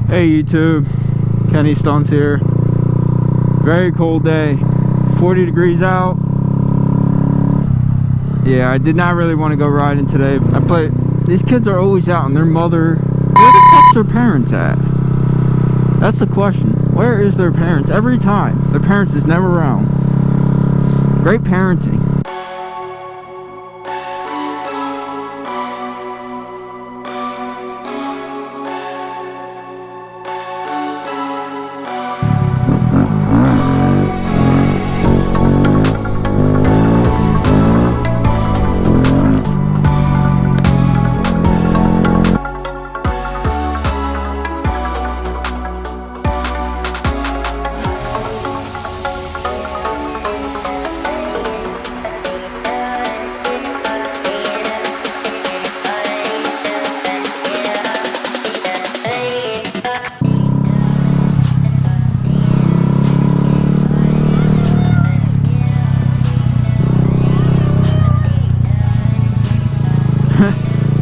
Hey YouTube, Kenny Stunts here. Very cold day, 40 degrees out. Yeah, I did not really want to go riding today, but these kids are always out and their mother, where the fuck's their parents at? That's the question. Where is their parents? Every time, their parents is never around. Great parenting.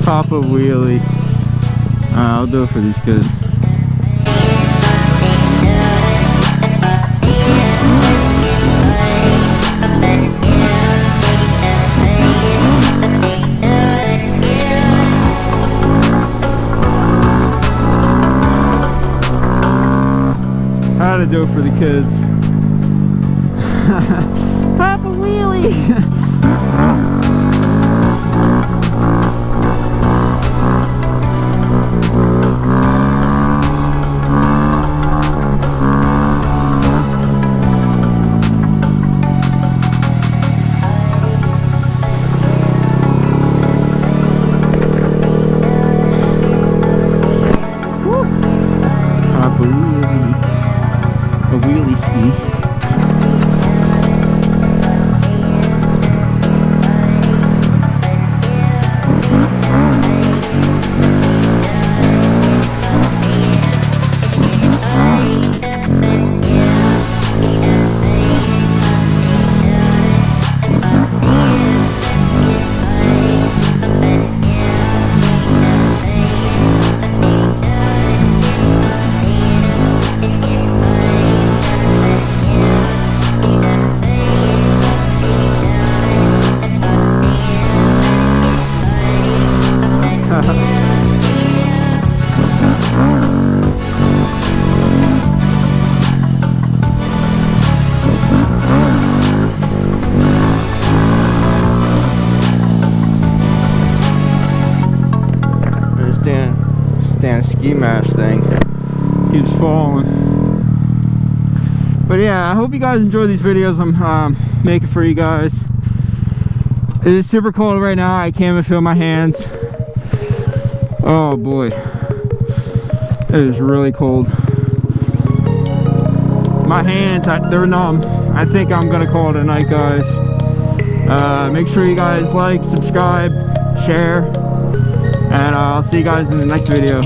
Papa wheelie. I'll do it for these kids. How to do it for the kids. Papa wheelie. A wheelie ski. Ski mask thing keeps falling. But yeah, I hope you guys enjoy these videos I'm making for you guys. It is super cold right now. I can't even feel my hands. Oh boy, it is really cold. My hands, they're numb. I think I'm gonna call it a night, guys. Make sure you guys like, subscribe, share, and I'll see you guys in the next video.